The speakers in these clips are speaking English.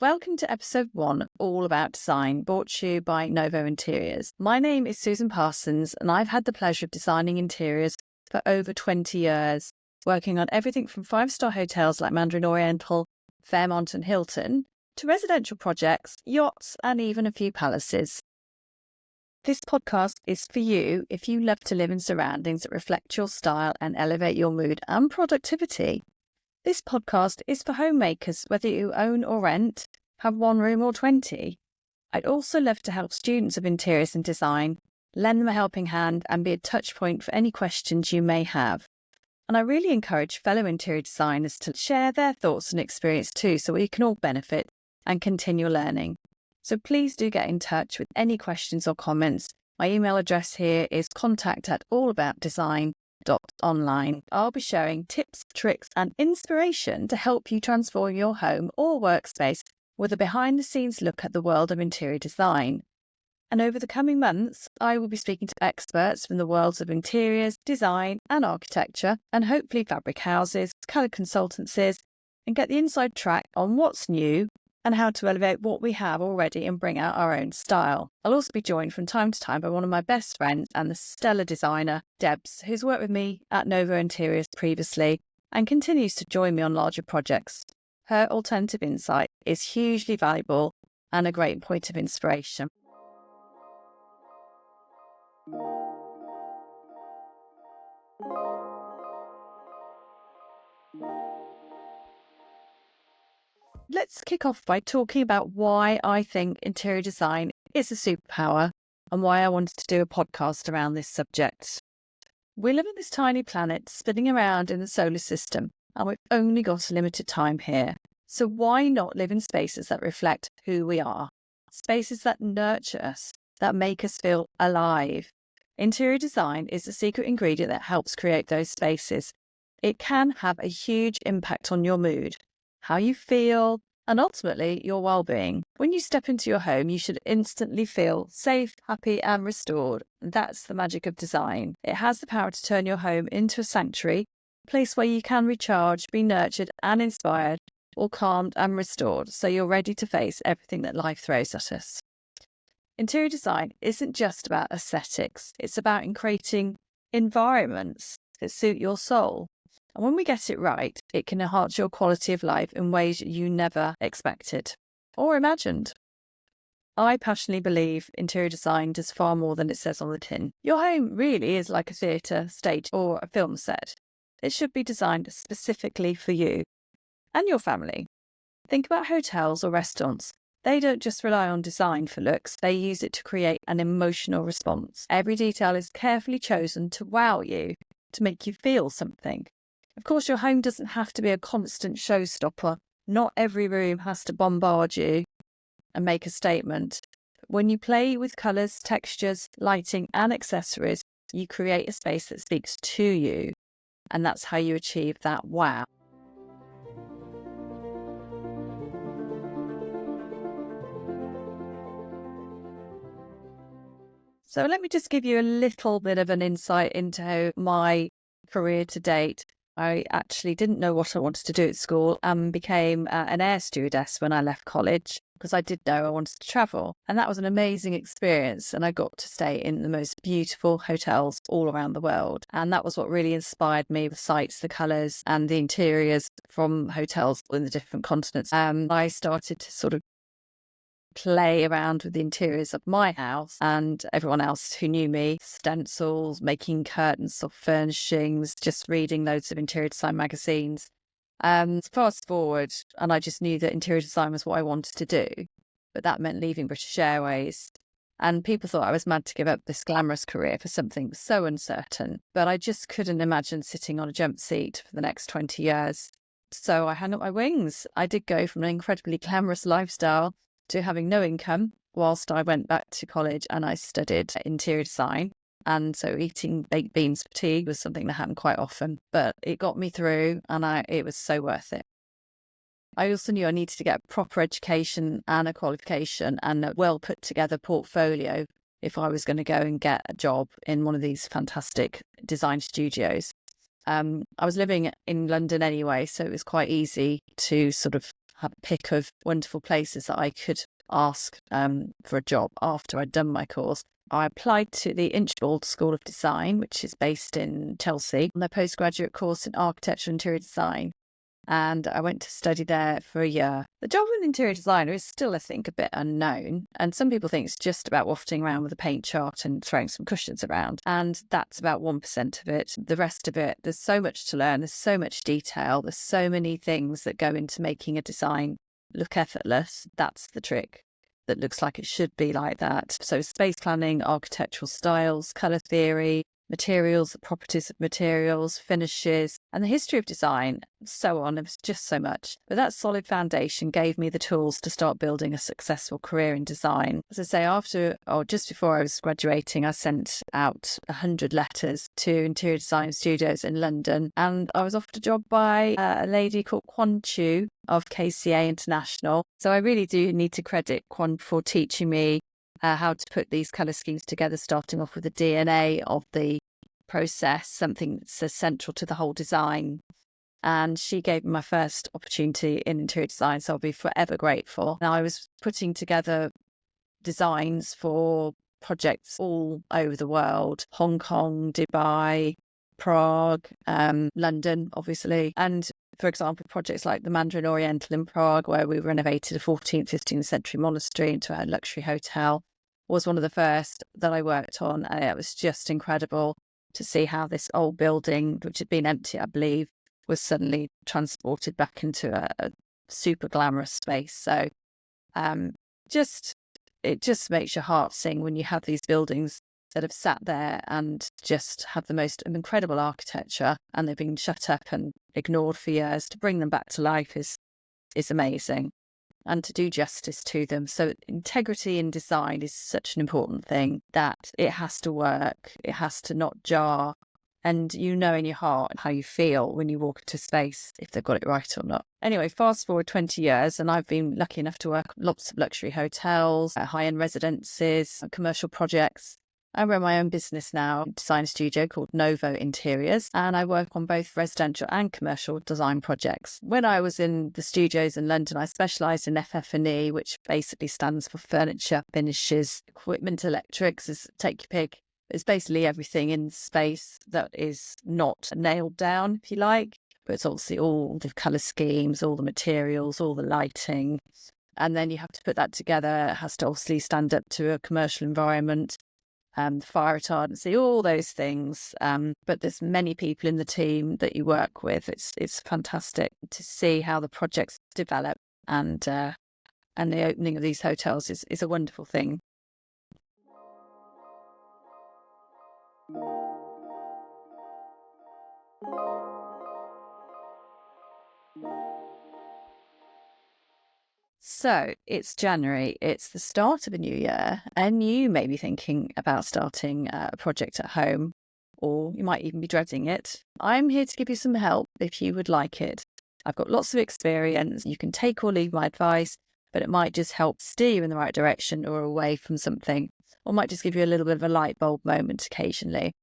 Welcome to episode 1, All About Design, brought to you by Novo Interiors. My name is Susan Parsons, and I've had the pleasure of designing interiors for over 20 years, working on everything from 5-star hotels like Mandarin Oriental, Fairmont and Hilton, to residential projects, yachts, and even a few palaces. This podcast is for you if you love to live in surroundings that reflect your style and elevate your mood and productivity. This podcast is for homemakers, whether you own or rent, have one room or 20. I'd also love to help students of interiors and design, lend them a helping hand and be a touch point for any questions you may have. And I really encourage fellow interior designers to share their thoughts and experience too, so we can all benefit and continue learning. So please do get in touch with any questions or comments. My email address here is contact@allaboutdesign.online. I'll be sharing tips, tricks and inspiration to help you transform your home or workspace with a behind-the-scenes look at the world of interior design. And over the coming months, I will be speaking to experts from the worlds of interiors, design and architecture, and hopefully fabric houses, colour consultancies, and get the inside track on what's new and how to elevate what we have already and bring out our own style. I'll also be joined from time to time by one of my best friends and the stellar designer, Debs, who's worked with me at Novo Interiors previously and continues to join me on larger projects. Her alternative insight is hugely valuable and a great point of inspiration. Let's kick off by talking about why I think interior design is a superpower and why I wanted to do a podcast around this subject. We live on this tiny planet spinning around in the solar system, and we've only got a limited time here. So why not live in spaces that reflect who we are? Spaces that nurture us, that make us feel alive. Interior design is the secret ingredient that helps create those spaces. It can have a huge impact on your mood, how you feel, and ultimately your well-being. When you step into your home, you should instantly feel safe, happy, and restored. That's the magic of design. It has the power to turn your home into a sanctuary, a place where you can recharge, be nurtured and inspired, or calmed and restored, so you're ready to face everything that life throws at us. Interior design isn't just about aesthetics. It's about creating environments that suit your soul. And when we get it right, it can enhance your quality of life in ways you never expected or imagined. I passionately believe interior design does far more than it says on the tin. Your home really is like a theatre, stage, or a film set. It should be designed specifically for you and your family. Think about hotels or restaurants. They don't just rely on design for looks, they use it to create an emotional response. Every detail is carefully chosen to wow you, to make you feel something. Of course, your home doesn't have to be a constant showstopper. Not every room has to bombard you and make a statement. When you play with colours, textures, lighting and accessories, you create a space that speaks to you. And that's how you achieve that wow. So let me just give you a little bit of an insight into my career to date. I actually didn't know what I wanted to do at school and became an air stewardess when I left college because I did know I wanted to travel. And that was an amazing experience. And I got to stay in the most beautiful hotels all around the world. And that was what really inspired me, the sights, the colours and the interiors from hotels in the different continents. I started to sort of play around with the interiors of my house and everyone else who knew me, stencils, making curtains or furnishings, just reading loads of interior design magazines. Fast forward, and I just knew that interior design was what I wanted to do, but that meant leaving British Airways. And people thought I was mad to give up this glamorous career for something so uncertain, but I just couldn't imagine sitting on a jump seat for the next 20 years. So I hung up my wings. I did go from an incredibly glamorous lifestyle to having no income whilst I went back to college and I studied interior design. And so eating baked beans for tea was something that happened quite often, but it got me through and it was so worth it. I also knew I needed to get a proper education and a qualification and a well put together portfolio if I was going to go and get a job in one of these fantastic design studios. I was living in London anyway, so it was quite easy to sort of have a pick of wonderful places that I could ask for a job after I'd done my course. I applied to the Inchbald School of Design, which is based in Chelsea, on their postgraduate course in architecture and interior design. And I went to study there for a year. The job of an interior designer is still, I think, a bit unknown. And some people think it's just about wafting around with a paint chart and throwing some cushions around. And that's about 1% of it. The rest of it, there's so much to learn. There's so much detail. There's so many things that go into making a design look effortless. That's the trick. That looks like it should be like that. So space planning, architectural styles, colour theory, materials, the properties of materials, finishes, and the history of design, so on. It was just so much. But that solid foundation gave me the tools to start building a successful career in design. As I say, just before I was graduating, I sent out 100 letters to interior design studios in London, and I was offered a job by a lady called Quan Chu of KCA International. So I really do need to credit Quan for teaching me how to put these colour schemes together, starting off with the DNA of the process, something that's central to the whole design. And she gave me my first opportunity in interior design, so I'll be forever grateful. Now, I was putting together designs for projects all over the world: Hong Kong, Dubai, Prague, London, obviously. And for example, projects like the Mandarin Oriental in Prague, where we renovated a 14th, 15th century monastery into a luxury hotel, was one of the first that I worked on. And it was just incredible to see how this old building, which had been empty, I believe, was suddenly transported back into a super glamorous space. So it just makes your heart sing when you have these buildings that have sat there and just have the most incredible architecture, and they've been shut up and ignored for years. To bring them back to life is amazing, and to do justice to them. So integrity in design is such an important thing, that it has to work, it has to not jar, and you know in your heart how you feel when you walk into space, if they've got it right or not. Anyway, fast forward 20 years, and I've been lucky enough to work on lots of luxury hotels, high-end residences, commercial projects. I run my own business now, design studio called Novo Interiors, and I work on both residential and commercial design projects. When I was in the studios in London, I specialised in FF&E, which basically stands for furniture, finishes, equipment, electrics, take your pick. It's basically everything in space that is not nailed down, if you like, but it's obviously all the colour schemes, all the materials, all the lighting. And then you have to put that together. It has to obviously stand up to a commercial environment. Fire retardancy, all those things. But there's many people in the team that you work with. It's fantastic to see how the projects develop, and the opening of these hotels is a wonderful thing. So it's January, it's the start of a new year, and you may be thinking about starting a project at home, or you might even be dreading it. I'm here to give you some help if you would like it. I've got lots of experience. You can take or leave my advice, but it might just help steer you in the right direction or away from something, or might just give you a little bit of a light bulb moment occasionally.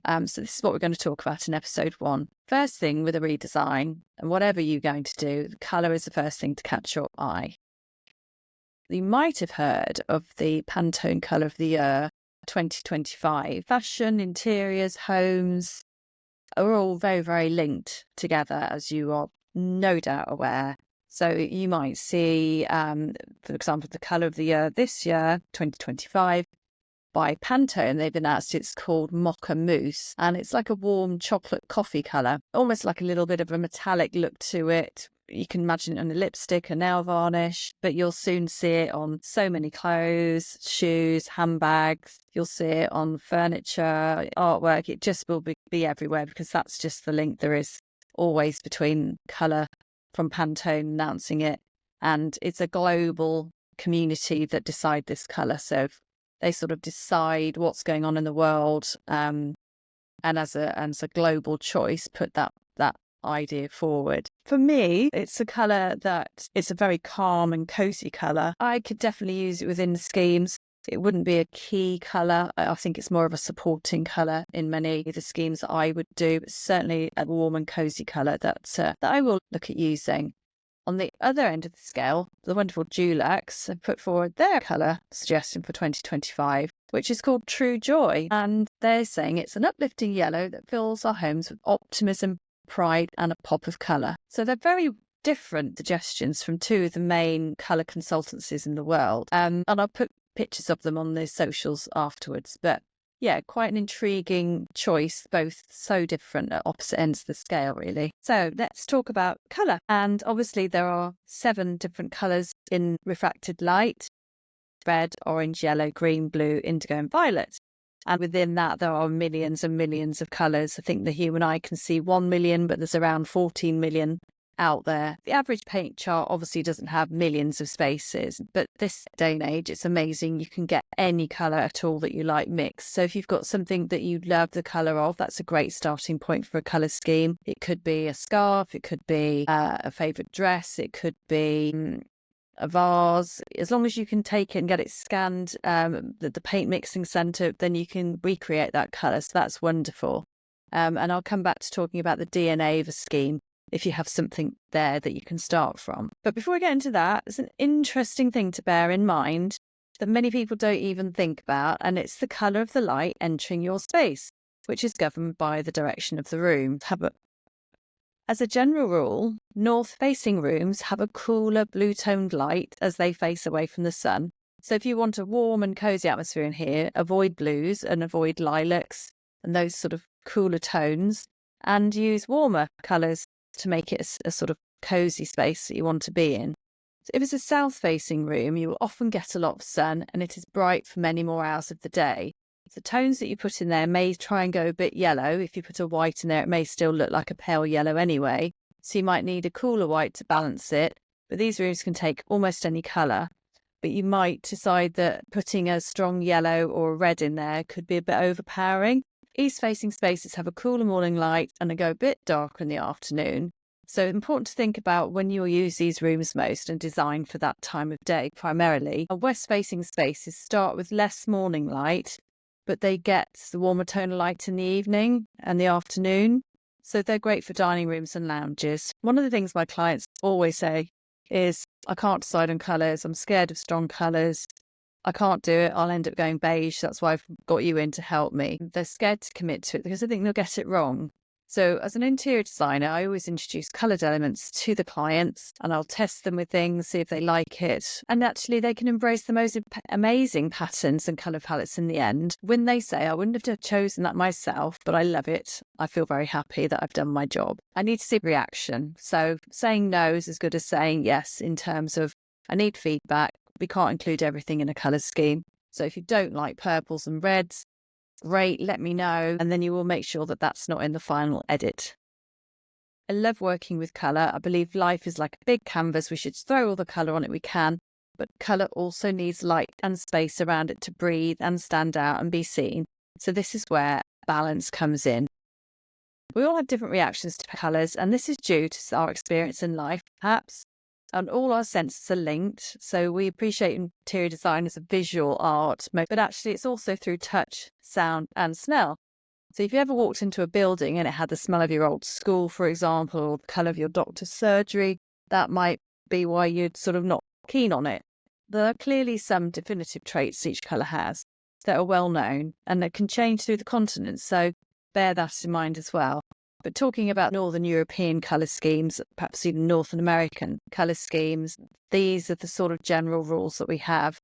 So this is what we're going to talk about in episode 1. First thing with a redesign, and whatever you're going to do, the colour is the first thing to catch your eye. You might have heard of the Pantone Colour of the Year 2025. Fashion, interiors, homes are all very, very linked together, as you are no doubt aware. So you might see, for example, the Colour of the Year this year, 2025, by Pantone. They've announced it's called Mocha Mousse, and it's like a warm chocolate coffee colour, almost like a little bit of a metallic look to it. You can imagine it on a lipstick, a nail varnish, but you'll soon see it on so many clothes, shoes, handbags. You'll see it on furniture, artwork. It just will be everywhere, because that's just the link there is always between colour from Pantone announcing it, and it's a global community that decide this colour. So they sort of decide what's going on in the world, and as a global choice, put that idea forward. For me, it's a colour that it's a very calm and cosy colour. I could definitely use it within the schemes. It wouldn't be a key colour. I think it's more of a supporting colour in many of the schemes that I would do, but certainly a warm and cosy colour that I will look at using. On the other end of the scale, the wonderful Dulux have put forward their colour suggestion for 2025, which is called True Joy. And they're saying it's an uplifting yellow that fills our homes with optimism, pride, and a pop of colour. So they're very different suggestions from two of the main colour consultancies in the world. And I'll put pictures of them on the socials afterwards. But yeah, quite an intriguing choice, both so different at opposite ends of the scale, really. So let's talk about colour. And obviously there are 7 different colours in refracted light: red, orange, yellow, green, blue, indigo and violet. And within that, there are millions and millions of colours. I think the human eye can see 1 million, but there's around 14 million out there. The average paint chart obviously doesn't have millions of spaces, but this day and age, it's amazing. You can get any colour at all that you like mixed. So if you've got something that you love the colour of, that's a great starting point for a colour scheme. It could be a scarf, it could be a favourite dress, it could be a vase. As long as you can take it and get it scanned, the paint mixing centre, then you can recreate that colour. So that's wonderful. And I'll come back to talking about the DNA of a scheme if you have something there that you can start from. But before we get into that, it's an interesting thing to bear in mind that many people don't even think about, and it's the colour of the light entering your space, which is governed by the direction of the room. As a general rule, north-facing rooms have a cooler blue-toned light as they face away from the sun. So if you want a warm and cosy atmosphere in here, avoid blues and avoid lilacs and those sort of cooler tones, and use warmer colours to make it a sort of cosy space that you want to be in. So if it's a south-facing room, you will often get a lot of sun and it is bright for many more hours of the day. The tones that you put in there may try and go a bit yellow. If you put a white in there, it may still look like a pale yellow anyway. So you might need a cooler white to balance it. But these rooms can take almost any colour. But you might decide that putting a strong yellow or a red in there could be a bit overpowering. East-facing spaces have a cooler morning light and they go a bit darker in the afternoon. So important to think about when you'll use these rooms most and design for that time of day primarily. West-facing spaces start with less morning light, but they get the warmer tone of light in the evening and the afternoon. So they're great for dining rooms and lounges. One of the things my clients always say is, I can't decide on colours. I'm scared of strong colours. I can't do it. I'll end up going beige. That's why I've got you in to help me. They're scared to commit to it because they think they'll get it wrong. So as an interior designer, I always introduce coloured elements to the clients and I'll test them with things, see if they like it. And actually they can embrace the most amazing patterns and colour palettes in the end when they say, I wouldn't have chosen that myself, but I love it. I feel very happy that I've done my job. I need to see reaction. So saying no is as good as saying yes in terms of, I need feedback. We can't include everything in a colour scheme. So if you don't like purples and reds, great, let me know, and then you will make sure that that's not in the final edit. I love working with colour. I believe life is like a big canvas. We should throw all the colour on it we can, but colour also needs light and space around it to breathe and stand out and be seen. So this is where balance comes in. We all have different reactions to colours, and this is due to our experience in life, perhaps. And all our senses are linked. So we appreciate interior design as a visual art, but actually it's also through touch, sound and smell. So if you ever walked into a building and it had the smell of your old school, for example, or the colour of your doctor's surgery, that might be why you're sort of not keen on it. There are clearly some definitive traits each colour has that are well known and that can change through the continents. So bear that in mind as well. But talking about Northern European colour schemes, perhaps even Northern American colour schemes, these are the sort of general rules that we have.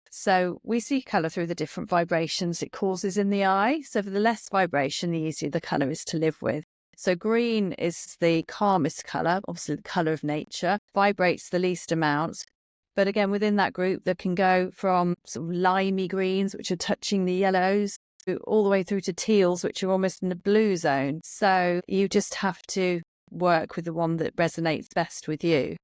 So we see colour through the different vibrations it causes in the eye. So for the less vibration, the easier the colour is to live with. So green is the calmest colour, obviously the colour of nature, vibrates the least amount. But again, within that group, there can go from sort of limey greens, which are touching the yellows, all the way through to teals, which are almost in the blue zone. So you just have to work with the one that resonates best with you.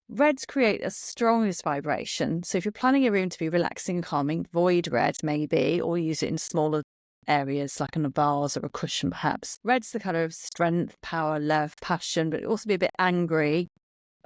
Reds create a strongest vibration. So if you're planning a room to be relaxing and calming, avoid red maybe, or use it in smaller areas like in a vase or a cushion perhaps. Red's the colour of strength, power, love, passion, but it also be a bit angry.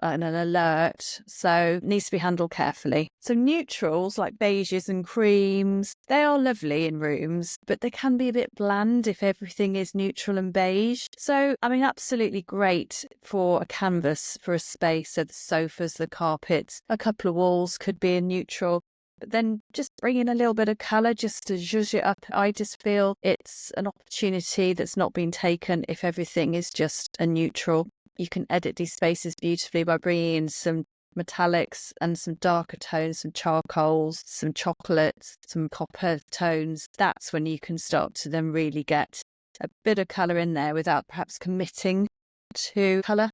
and an alert, so it needs to be handled carefully. So neutrals like beiges and creams, they are lovely in rooms, but they can be a bit bland if everything is neutral and beige. So, I mean, absolutely great for a canvas, for a space. So the sofas, the carpets, a couple of walls could be a neutral. But then just bring in a little bit of colour just to zhuzh it up. I just feel it's an opportunity that's not been taken if everything is just a neutral. You can edit these spaces beautifully by bringing in some metallics and some darker tones, some charcoals, some chocolates, some copper tones. That's when you can start to then really get a bit of colour in there without perhaps committing to colour.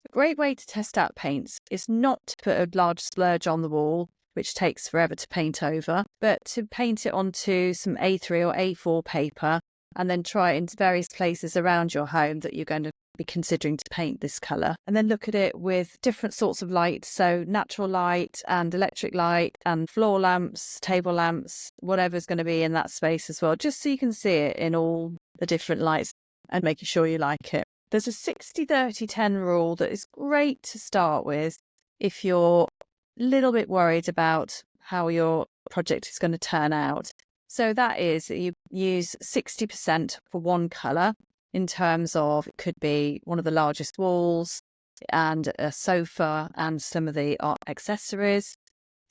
A great way to test out paints is not to put a large splurge on the wall, which takes forever to paint over, but to paint it onto some A3 or A4 paper and then try it into various places around your home that you're going to be considering to paint this colour. And then look at it with different sorts of light, so natural light and electric light and floor lamps, table lamps, whatever's going to be in that space as well, just so you can see it in all the different lights and making sure you like it. There's a 60-30-10 rule that is great to start with if you're a little bit worried about how your project is going to turn out. So that is, you use 60% for one colour in terms of, it could be one of the largest walls and a sofa and some of the art accessories.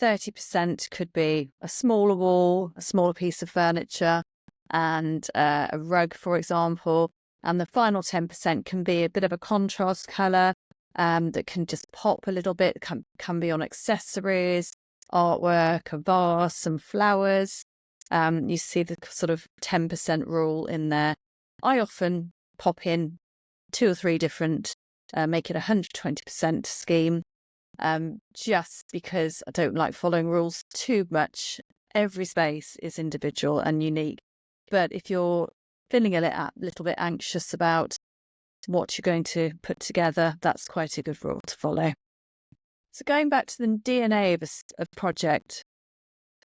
30% could be a smaller wall, a smaller piece of furniture and a rug, for example. And the final 10% can be a bit of a contrast colour that can just pop a little bit, can be on accessories, artwork, a vase, some flowers. You see the sort of 10% rule in there. I often pop in 2 or 3 different, make it 120% scheme, just because I don't like following rules too much. Every space is individual and unique. But if you're feeling a little bit anxious about what you're going to put together, that's quite a good rule to follow. So going back to the DNA of a project.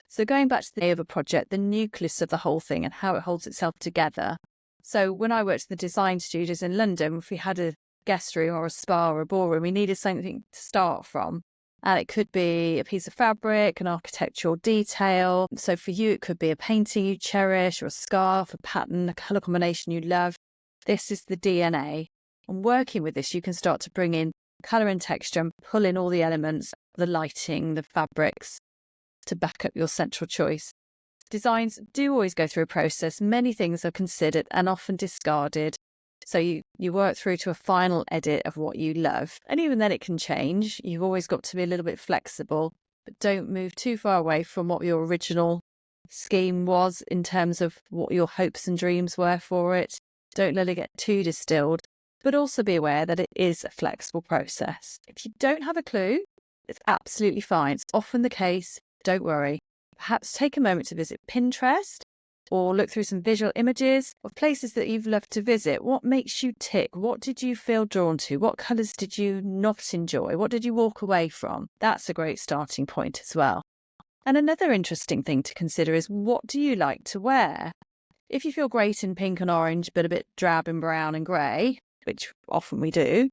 So going back to the DNA of a project, the nucleus of the whole thing and how it holds itself together. So when I worked in the design studios in London, if we had a guest room or a spa or a ballroom, we needed something to start from. And it could be a piece of fabric, an architectural detail. So for you, it could be a painting you cherish or a scarf, a pattern, a colour combination you love. This is the DNA. And working with this, you can start to bring in colour and texture and pull in all the elements, the lighting, the fabrics, to back up your central choice. Designs do always go through a process. Many things are considered and often discarded. So you work through to a final edit of what you love. And even then it can change. You've always got to be a little bit flexible, but don't move too far away from what your original scheme was in terms of what your hopes and dreams were for it. Don't let it get too distilled, but also be aware that it is a flexible process. If you don't have a clue, it's absolutely fine. It's often the case. Don't worry. Perhaps take a moment to visit Pinterest or look through some visual images of places that you've loved to visit. What makes you tick? What did you feel drawn to? What colours did you not enjoy? What did you walk away from? That's a great starting point as well. And another interesting thing to consider is, what do you like to wear? If you feel great in pink and orange, but a bit drab in brown and grey, which often we do,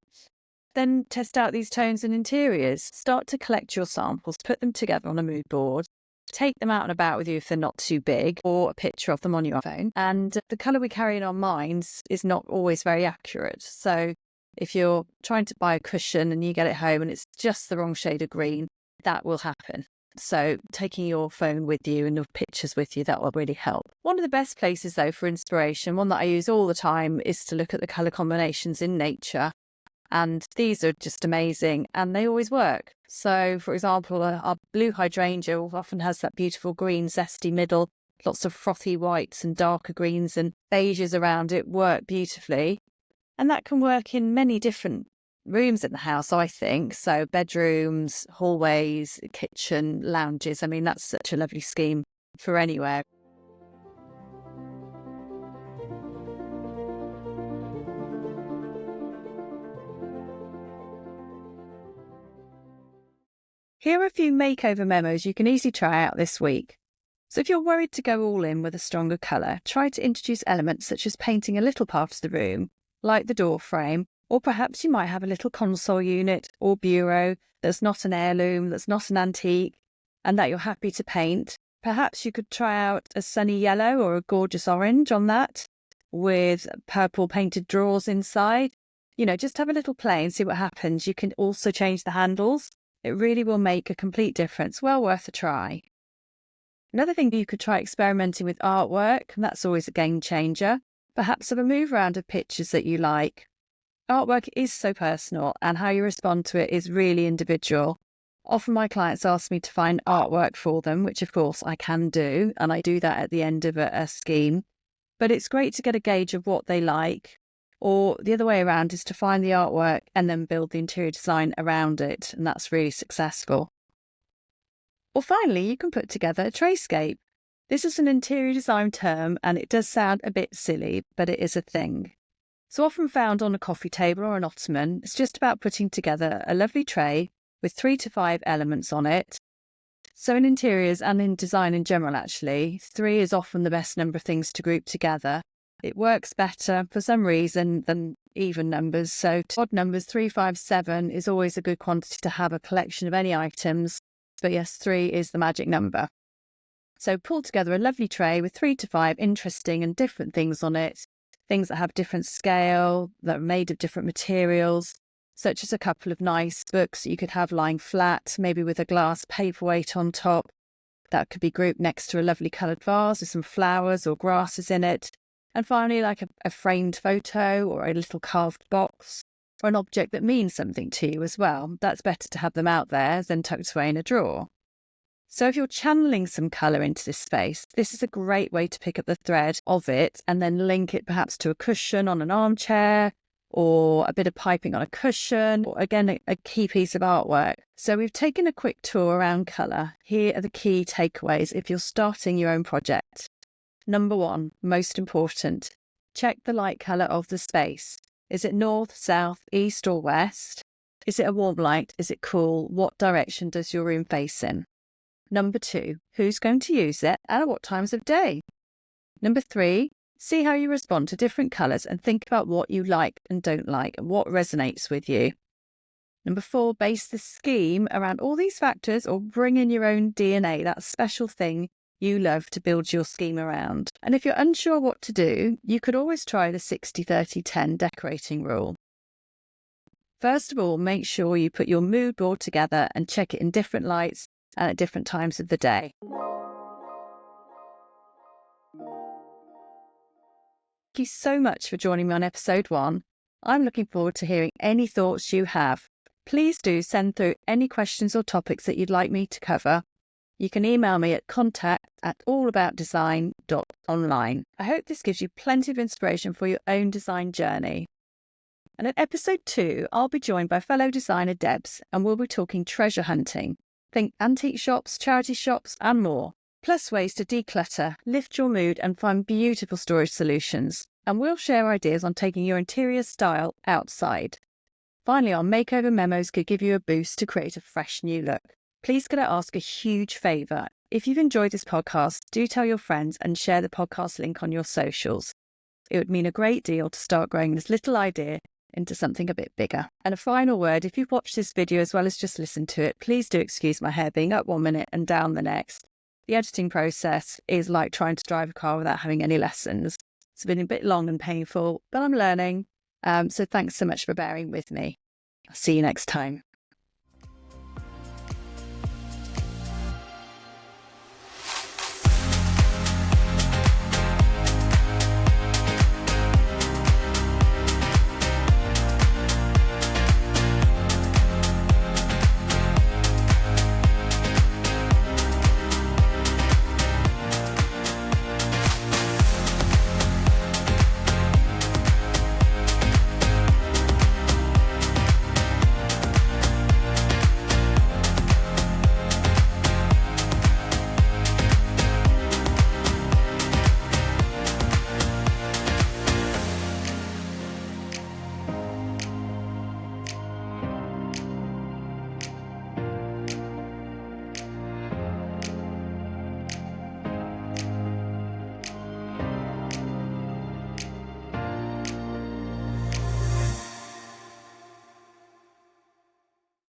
then test out these tones and interiors. Start to collect your samples, put them together on a mood board, take them out and about with you if they're not too big, or a picture of them on your phone. And the colour we carry in our minds is not always very accurate. So if you're trying to buy a cushion and you get it home and it's just the wrong shade of green, that will happen. So taking your phone with you and your pictures with you, that will really help. One of the best places though for inspiration, one that I use all the time, is to look at the colour combinations in nature. And these are just amazing and they always work. So for example, our blue hydrangea often has that beautiful green zesty middle, lots of frothy whites and darker greens and beiges around it work beautifully. And that can work in many different rooms in the house, I think. So bedrooms, hallways, kitchen, lounges. I mean, that's such a lovely scheme for anywhere. Here are a few makeover memos you can easily try out this week. So if you're worried to go all in with a stronger colour, try to introduce elements such as painting a little part of the room, like the door frame, or perhaps you might have a little console unit or bureau that's not an heirloom, that's not an antique, and that you're happy to paint. Perhaps you could try out a sunny yellow or a gorgeous orange on that with purple painted drawers inside. Just have a little play and see what happens. You can also change the handles. It really will make a complete difference. Well worth a try. Another thing, you could try experimenting with artwork, and that's always a game changer. Perhaps have a move around of pictures that you like. Artwork is so personal, and how you respond to it is really individual. Often my clients ask me to find artwork for them, which of course I can do, and I do that at the end of a scheme. But it's great to get a gauge of what they like, or the other way around is to find the artwork and then build the interior design around it, and that's really successful. Or finally, you can put together a trayscape. This is an interior design term, and it does sound a bit silly, but it is a thing. So often found on a coffee table or an ottoman, it's just about putting together a lovely tray with 3 to 5 elements on it. So in interiors and in design in general, actually, 3 is often the best number of things to group together. It works better for some reason than even numbers. So odd numbers, 3, 5, 7 is always a good quantity to have a collection of any items. But yes, 3 is the magic number. So pull together a lovely tray with 3 to 5 interesting and different things on it. Things that have different scale, that are made of different materials, such as a couple of nice books that you could have lying flat, maybe with a glass paperweight on top. That could be grouped next to a lovely coloured vase with some flowers or grasses in it. And finally, like a framed photo or a little carved box, or an object that means something to you as well. That's better to have them out there than tucked away in a drawer. So if you're channeling some colour into this space, this is a great way to pick up the thread of it and then link it perhaps to a cushion on an armchair, or a bit of piping on a cushion, or again, a key piece of artwork. So we've taken a quick tour around colour. Here are the key takeaways if you're starting your own project. Number 1, most important, check the light colour of the space. Is it north, south, east or west? Is it a warm light? Is it cool? What direction does your room face in? Number 2, who's going to use it and at what times of day? Number 3, see how you respond to different colours and think about what you like and don't like and what resonates with you. Number 4, base the scheme around all these factors or bring in your own DNA, that special thing you love to build your scheme around. And if you're unsure what to do, you could always try the 60-30-10 decorating rule. First of all, make sure you put your mood board together and check it in different lights and at different times of the day. Thank you so much for joining me on episode 1. I'm looking forward to hearing any thoughts you have. Please do send through any questions or topics that you'd like me to cover. You can email me at contact@allaboutdesign.online. I hope this gives you plenty of inspiration for your own design journey. And in episode 2, I'll be joined by fellow designer Debs, and we'll be talking treasure hunting. Think antique shops, charity shops, and more. Plus ways to declutter, lift your mood, and find beautiful storage solutions. And we'll share ideas on taking your interior style outside. Finally, our makeover memos could give you a boost to create a fresh new look. Please could I ask a huge favour? If you've enjoyed this podcast, do tell your friends and share the podcast link on your socials. It would mean a great deal to start growing this little idea into something a bit bigger. And a final word, if you've watched this video as well as just listened to it, please do excuse my hair being up 1 minute and down the next. The editing process is like trying to drive a car without having any lessons. It's been a bit long and painful, but I'm learning. So thanks so much for bearing with me. I'll see you next time.